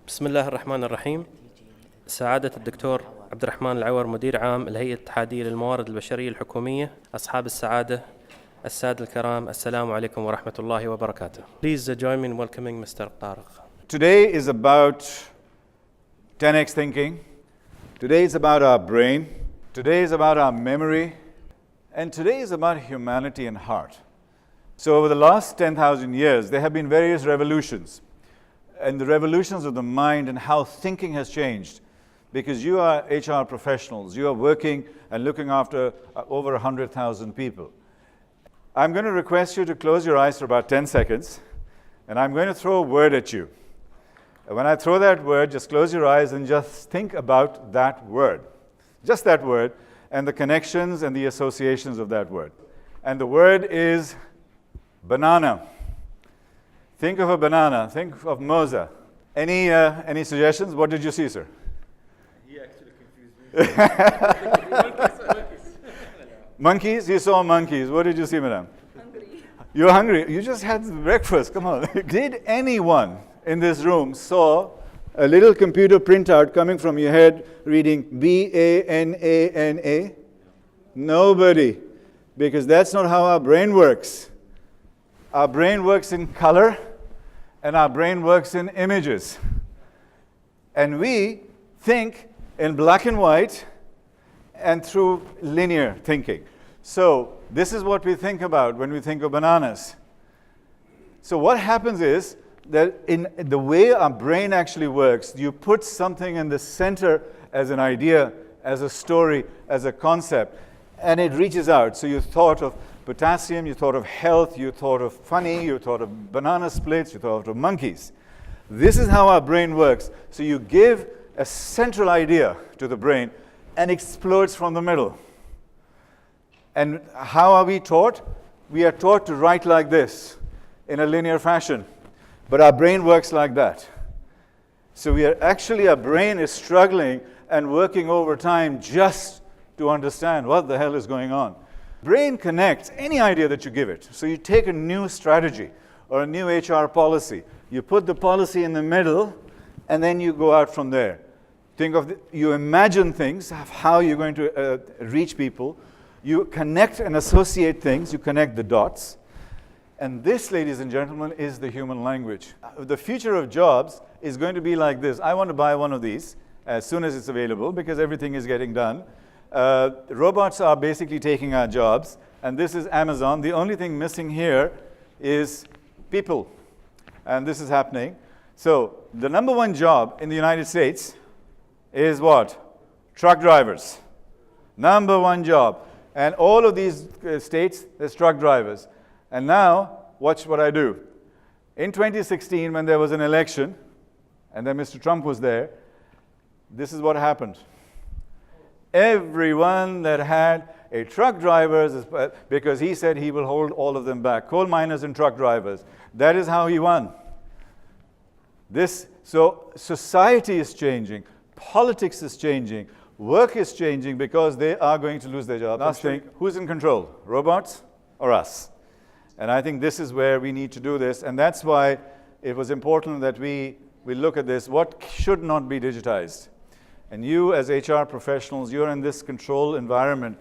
بسم الله الرحمن الرحيم. سعادة الدكتور عبد الرحمن العور، مدير عام الهيئة الاتحادية للموارد البشرية الحكومية. أصحاب السعادة، السادة الكرام، السلام عليكم ورحمة الله وبركاته. Please join me in welcoming Mr. Tariq. Today is about 10x thinking. Today is about our brain. Today is about our memory. And today is about humanity and heart. So over the last 10,000 years, there have been various revolutions. And the revolutions of the mind and how thinking has changed. Because you are HR professionals. You are working and looking after over 100,000 people. I'm going to request you to close your eyes for about 10 seconds. And I'm going to throw a word at you. And when I throw that word, just close your eyes and just think about that word. Just that word and the connections and the associations of that word. And the word is banana. Think of a banana. Think of Moza. Any suggestions? What did you see, sir? He actually confused me. Monkeys? You saw monkeys. What did you see, madam? Hungry. You're hungry. You just had breakfast. Come on. Did anyone in this room saw a little computer printout coming from your head reading B-A-N-A-N-A? Nobody. Because that's not how our brain works. Our brain works in color, and our brain works in images. And we think in black and white and through linear thinking. So this is what we think about when we think of bananas. So what happens is that in the way our brain actually works, you put something in the center as an idea, as a story, as a concept, and it reaches out. So you thought of potassium, you thought of health, you thought of funny, you thought of banana splits, you thought of monkeys. This is how our brain works. So you give a central idea to the brain and explodes from the middle. And how are we taught? We are taught to write like this in a linear fashion. But our brain works like that. So our brain is struggling and working over time just to understand what the hell is going on. Brain connects any idea that you give it. So you take a new strategy or a new HR policy. You put the policy in the middle, and then you go out from there. You imagine things, of how you're going to reach people. You connect and associate things. You connect the dots. And this, ladies and gentlemen, is the human language. The future of jobs is going to be like this. I want to buy one of these as soon as it's available because everything is getting done. Robots are basically taking our jobs, and this is Amazon. The only thing missing here is people, and this is happening. So the number one job in the United States is what? Truck drivers. Number one job. And all of these states, there's truck drivers. And now, watch what I do. In 2016, when there was an election, and then Mr. Trump was there, this is what happened. Everyone that had a truck driver, because he said he will hold all of them back, coal miners and truck drivers. That is how he won. So society is changing, politics is changing, work is changing because they are going to lose their jobs. Last thing, who's in control? Robots or us? And I think this is where we need to do this, and that's why it was important that we look at this. What should not be digitized? And you as HR professionals, you're in this control environment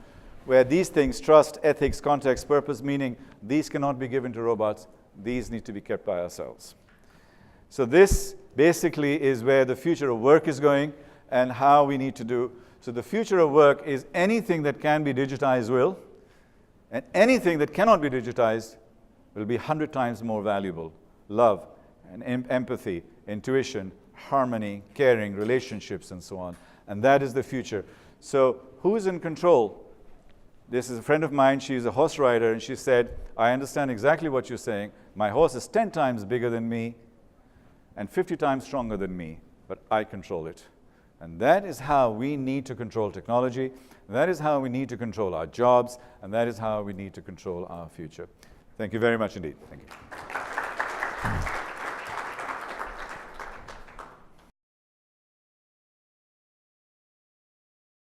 where these things, trust, ethics, context, purpose, meaning, these cannot be given to robots. These need to be kept by ourselves. So this basically is where the future of work is going and how we need to do. So the future of work is anything that can be digitized will, and anything that cannot be digitized will be 100 times more valuable. Love and empathy, intuition, harmony, caring, relationships, and so on. And that is the future. So who's in control? This is a friend of mine. She's a horse rider, and she said, I understand exactly what you're saying. My horse is 10 times bigger than me and 50 times stronger than me, but I control it. And that is how we need to control technology. That is how we need to control our jobs, and that is how we need to control our future. Thank you very much indeed. Thank you.